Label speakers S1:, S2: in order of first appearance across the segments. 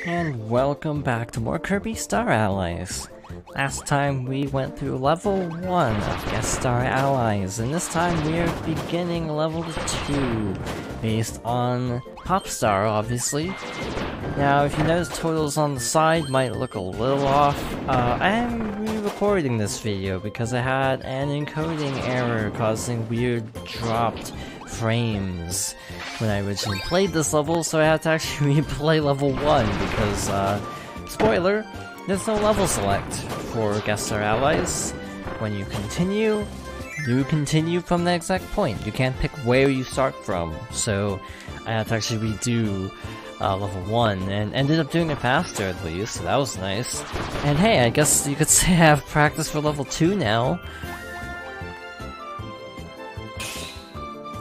S1: And welcome back to more Kirby Star Allies. Last time we went through level 1 of Guest Star Allies, and this time we are beginning level 2, based on Pop Star, obviously. Now, if you notice totals on the side might look a little off, I am re-recording this video because I had an encoding error causing weird dropped frames when I originally played this level, so I had to actually replay level 1 because, spoiler, there's no level select for Guest Star Allies. When you continue from the exact point. You can't pick where you start from, so I had to actually redo level 1, and ended up doing it faster at least, so that was nice. And hey, I guess you could say I have practice for level 2 now.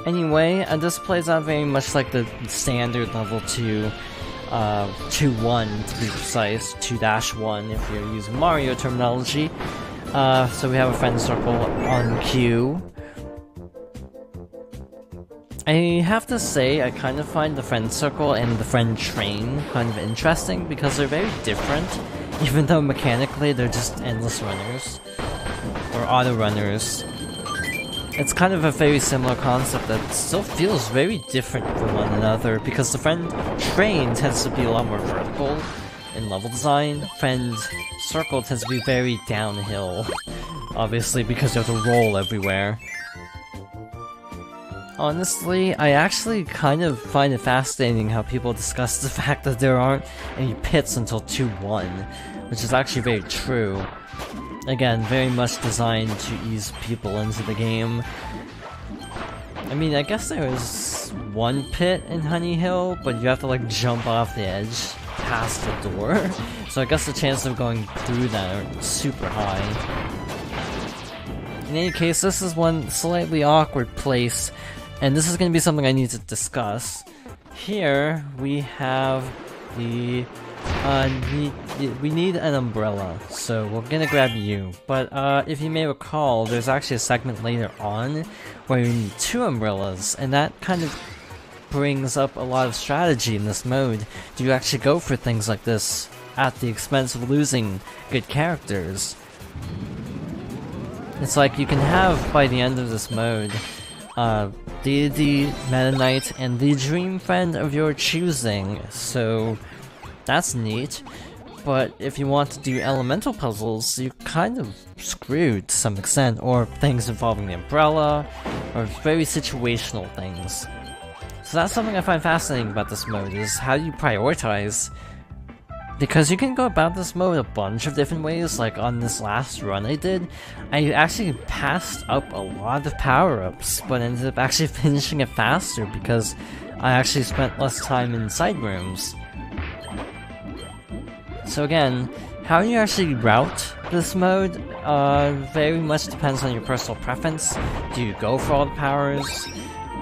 S1: Anyway, this plays out very much like the standard level 2, 2-1 to be precise, 2-1 if you're using Mario terminology. So we have a friend circle on cue. I have to say, I kind of find the friend circle and the friend train kind of interesting because they're very different, even though mechanically they're just endless runners, or auto runners. It's kind of a very similar concept that still feels very different from one another, because the friend train tends to be a lot more vertical in level design. Friend circle tends to be very downhill, obviously because you have to roll everywhere. Honestly, I actually kind of find it fascinating how people discuss the fact that there aren't any pits until 2-1, which is actually very true. Again, very much designed to ease people into the game. I mean, I guess there is one pit in Honey Hill, but you have to like jump off the edge past the door. So I guess the chances of going through that are super high. In any case, this is one slightly awkward place, and this is going to be something I need to discuss. Here, we have the... we need an umbrella, so we're gonna grab you. But if you may recall, there's actually a segment later on where you need 2 umbrellas, and that kind of brings up a lot of strategy in this mode. Do you actually go for things like this at the expense of losing good characters? It's like you can have, by the end of this mode, Deity, Meta Knight, and the Dream Friend of your choosing, so that's neat. But if you want to do elemental puzzles, you're kind of screwed to some extent, or things involving the umbrella, or very situational things. So that's something I find fascinating about this mode, is how do you prioritize? Because you can go about this mode a bunch of different ways. Like on this last run I did, I actually passed up a lot of power-ups, but ended up actually finishing it faster because I actually spent less time in side rooms. So again, how you actually route this mode very much depends on your personal preference. Do you go for all the powers,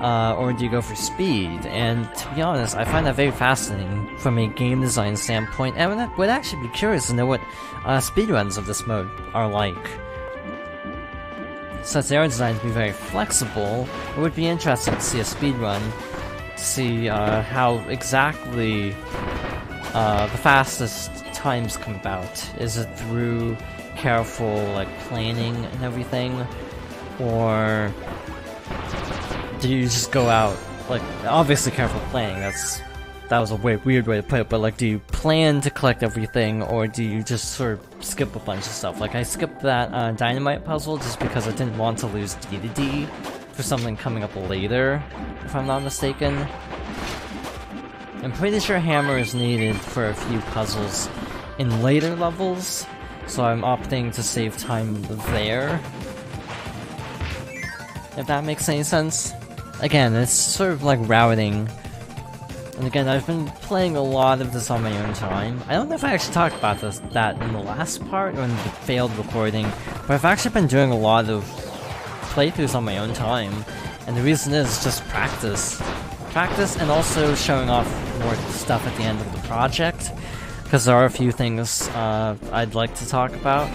S1: or do you go for speed? And to be honest, I find that very fascinating from a game design standpoint, and I would actually be curious to know what speedruns of this mode are like. Since they are designed to be very flexible, it would be interesting to see a speedrun, to see how exactly the fastest times come about. Is it through careful like planning and everything, or do you just go out, like, obviously careful planning, that was a weird way to put it, but like, do you plan to collect everything, or do you just sort of skip a bunch of stuff? Like, I skipped that dynamite puzzle just because I didn't want to lose D for something coming up later, if I'm not mistaken. I'm pretty sure hammer is needed for a few puzzles in later levels, so I'm opting to save time there. If that makes any sense. Again, it's sort of like routing. And again, I've been playing a lot of this on my own time. I don't know if I actually talked about that in the last part or in the failed recording, but I've actually been doing a lot of playthroughs on my own time, and the reason is just practice. Practice, and also showing off more stuff at the end of the project, because there are a few things I'd like to talk about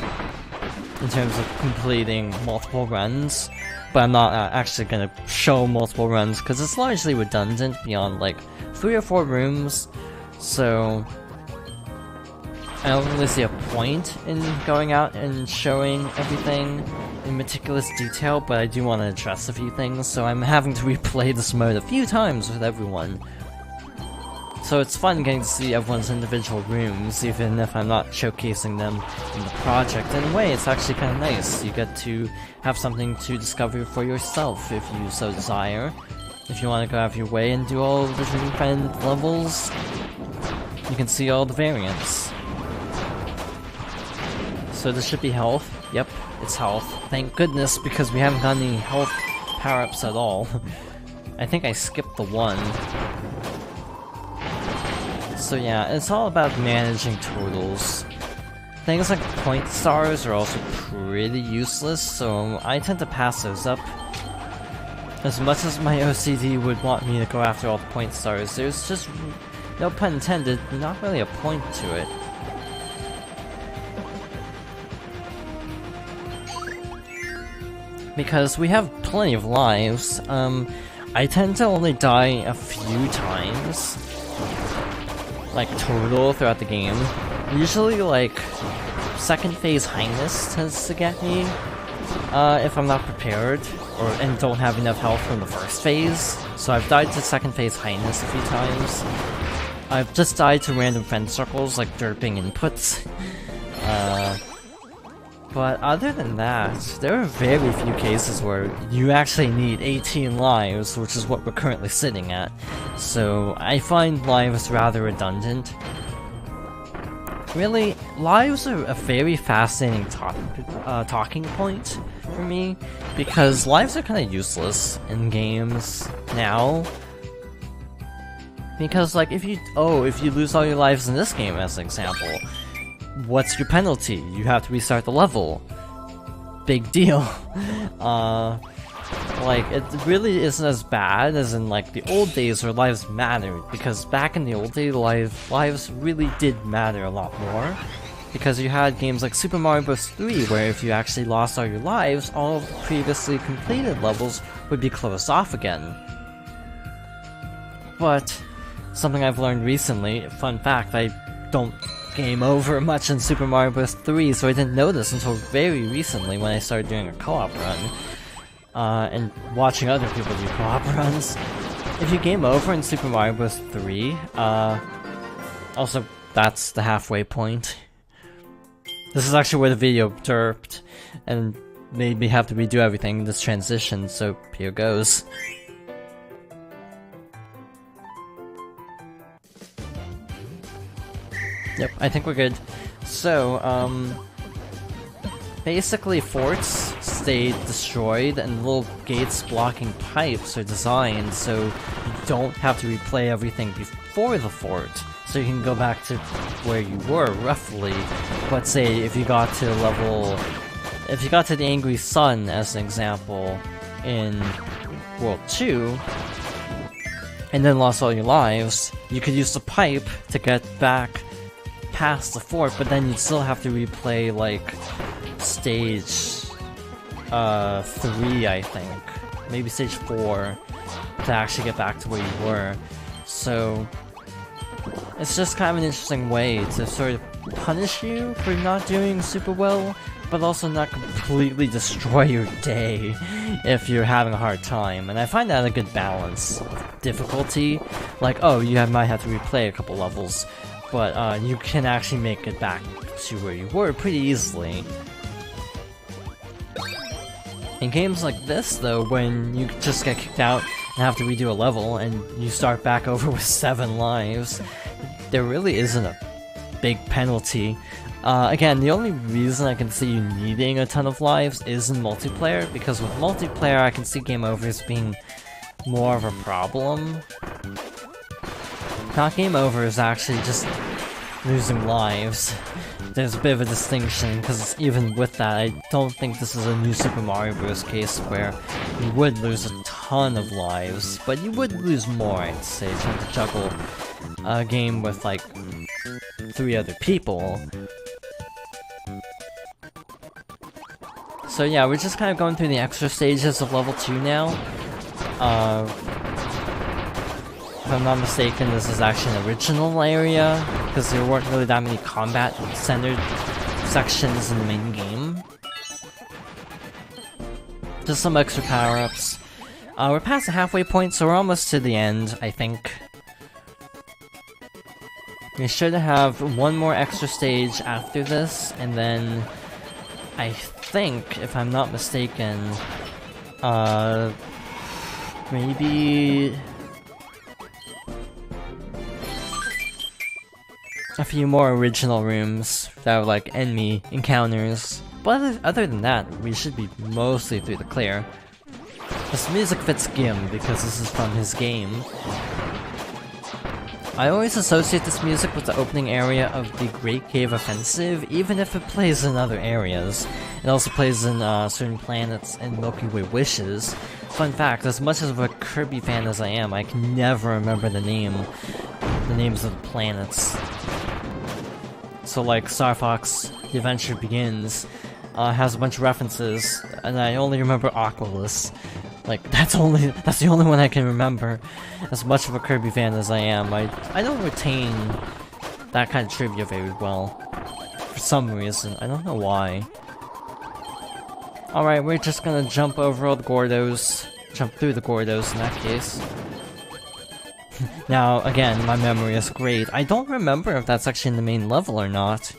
S1: in terms of completing multiple runs, but I'm not actually going to show multiple runs because it's largely redundant beyond like 3 or 4 rooms, so I don't really see a point in going out and showing everything in meticulous detail, but I do want to address a few things, so I'm having to replay this mode a few times with everyone. So it's fun getting to see everyone's individual rooms, even if I'm not showcasing them in the project. In a way, it's actually kind of nice. You get to have something to discover for yourself if you so desire. If you want to go out of your way and do all the different levels, you can see all the variants. So this should be health. Yep, it's health. Thank goodness, because we haven't gotten any health power-ups at all. I think I skipped the one. So yeah, it's all about managing totals. Things like point stars are also pretty useless, so I tend to pass those up. As much as my OCD would want me to go after all the point stars, there's just, no pun intended, not really a point to it. Because we have plenty of lives. I tend to only die a few times, like total throughout the game. Usually like second phase Highness tends to get me if I'm not prepared and don't have enough health from the first phase. So I've died to second phase Highness a few times. I've just died to random friend circles like derping inputs. But other than that, there are very few cases where you actually need 18 lives, which is what we're currently sitting at. So I find lives rather redundant. Really, lives are a very fascinating talking point for me, because lives are kind of useless in games now. Because like if you lose all your lives in this game as an example, what's your penalty? You have to restart the level. Big deal. Like, it really isn't as bad as in, like, the old days where lives mattered, because back in the old days, lives really did matter a lot more. Because you had games like Super Mario Bros. 3, where if you actually lost all your lives, all of the previously completed levels would be closed off again. But, something I've learned recently, fun fact, I don't game over much in Super Mario Bros. 3, so I didn't know this until very recently when I started doing a co-op run. And watching other people do co-op runs. If you game over in Super Mario Bros. 3, also, that's the halfway point. This is actually where the video derped, and made me have to redo everything in this transition, so here goes. Yep, I think we're good. So, basically forts stay destroyed and little gates blocking pipes are designed so you don't have to replay everything before the fort. So you can go back to where you were, roughly. Let's say if you got to the Angry Sun, as an example, in World 2, and then lost all your lives, you could use the pipe to get back past the fort, but then you'd still have to replay, like, stage 3, I think. Maybe stage 4, to actually get back to where you were. So, it's just kind of an interesting way to sort of punish you for not doing super well, but also not completely destroy your day if you're having a hard time. And I find that a good balance. Difficulty, like, oh, you might have to replay a couple levels, but you can actually make it back to where you were pretty easily. In games like this, though, when you just get kicked out and have to redo a level, and you start back over with 7 lives, there really isn't a big penalty. Again, the only reason I can see you needing a ton of lives is in multiplayer, because with multiplayer I can see game overs being more of a problem. Not game over is actually just losing lives. There's a bit of a distinction, because even with that, I don't think this is a new Super Mario Bros. Case where you would lose a ton of lives, but you would lose more, I'd say, trying to juggle a game with, like, 3 other people. So yeah, we're just kind of going through the extra stages of level 2 now. If I'm not mistaken, this is actually an original area, because there weren't really that many combat-centered sections in the main game. Just some extra power-ups. We're past the halfway point, so we're almost to the end, I think. We should have one more extra stage after this, and then I think, if I'm not mistaken, maybe a few more original rooms that are like enemy encounters. But other than that, we should be mostly through the clear. This music fits Gim because this is from his game. I always associate this music with the opening area of the Great Cave Offensive, even if it plays in other areas. It also plays in certain planets and Milky Way wishes. Fun fact, as much of a Kirby fan as I am, I can never remember the names of the planets. So like Star Fox, The Adventure Begins, has a bunch of references, and I only remember Aqualus. Like, that's the only one I can remember. As much of a Kirby fan as I am, I don't retain that kind of trivia very well. For some reason, I don't know why. Alright, we're just gonna jump over all the Gordos. Jump through the Gordos in that case. Now, again, my memory is great. I don't remember if that's actually in the main level or not.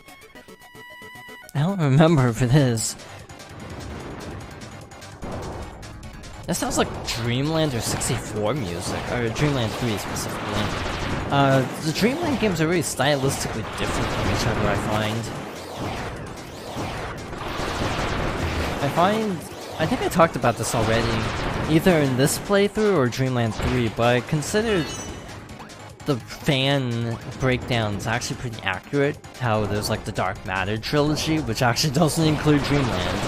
S1: I don't remember if it is. That sounds like Dreamland or 64 music, or Dreamland 3 specifically. The Dreamland games are really stylistically different from each other, I think I talked about this already, either in this playthrough or Dreamland 3, but I considered the fan breakdowns actually pretty accurate. How there's like the Dark Matter trilogy, which actually doesn't include Dreamland.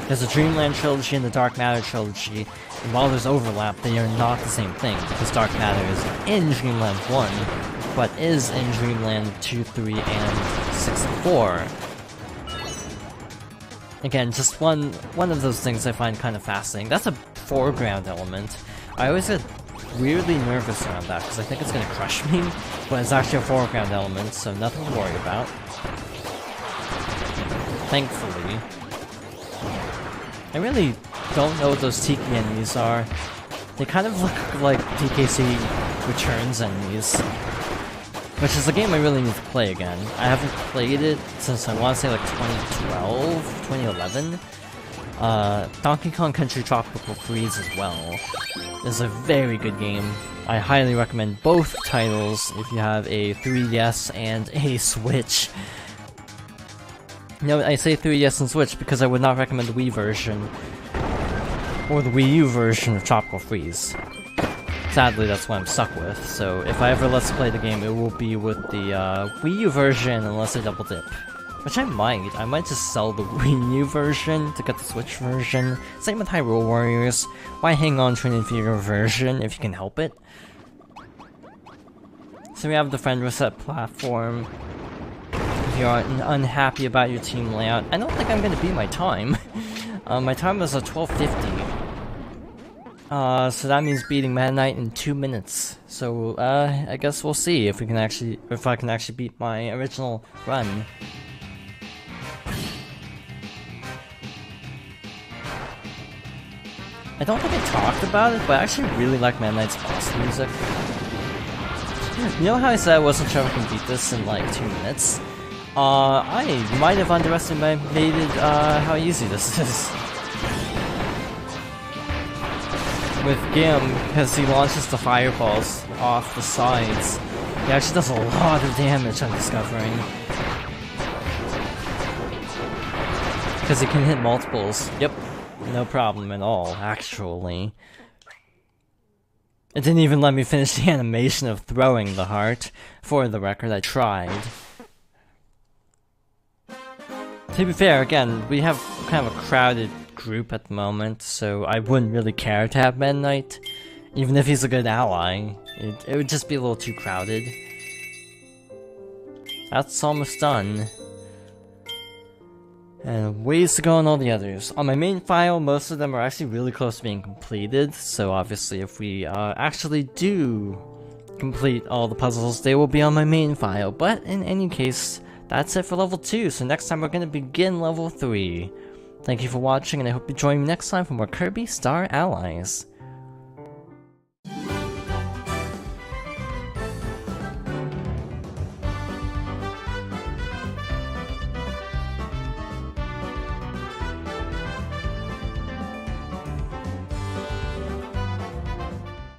S1: There's a Dreamland trilogy and the Dark Matter trilogy, and while there's overlap, they are not the same thing, because Dark Matter is in Dreamland 1, but is in Dreamland 2, 3, and 6 and 4. Again, just one of those things I find kind of fascinating. That's a foreground element. I always get weirdly nervous around that, because I think it's going to crush me, but it's actually a foreground element, so nothing to worry about. Thankfully. I really don't know what those Tiki enemies are. They kind of look like DKC Returns enemies. Which is a game I really need to play again. I haven't played it since I want to say like 2012, 2011. Donkey Kong Country Tropical Freeze as well. Is a very good game. I highly recommend both titles if you have a 3DS and a Switch. No, I say 3DS and Switch because I would not recommend the Wii version or the Wii U version of Tropical Freeze. Sadly, that's what I'm stuck with, so if I ever let's play the game, it will be with the Wii U version unless I double dip. Which I might. I might just sell the Wii U version to get the Switch version. Same with Hyrule Warriors. Why hang on to an inferior version if you can help it? So we have the friend reset platform. If you're unhappy about your team layout, I don't think I'm gonna beat my time. My time is a 12:50. So that means beating Meta Knight in 2 minutes. So I guess we'll see if I can actually beat my original run. I don't think I talked about it, but I actually really like Meta Knight's boss music. You know how I said I wasn't sure if I can beat this in like 2 minutes? I might have underestimated how easy this is. With Gim, because he launches the fireballs off the sides, he actually does a lot of damage, I'm discovering. Because he can hit multiples. Yep, no problem at all, actually. It didn't even let me finish the animation of throwing the heart. For the record, I tried. To be fair, again, we have kind of a crowded group at the moment, so I wouldn't really care to have Meta Knight. Even if he's a good ally, it would just be a little too crowded. That's almost done. And ways to go on all the others. On my main file, most of them are actually really close to being completed, so obviously if we actually do complete all the puzzles, they will be on my main file. But in any case, that's it for level 2, so next time we're going to begin level 3. Thank you for watching, and I hope you join me next time for more Kirby Star Allies.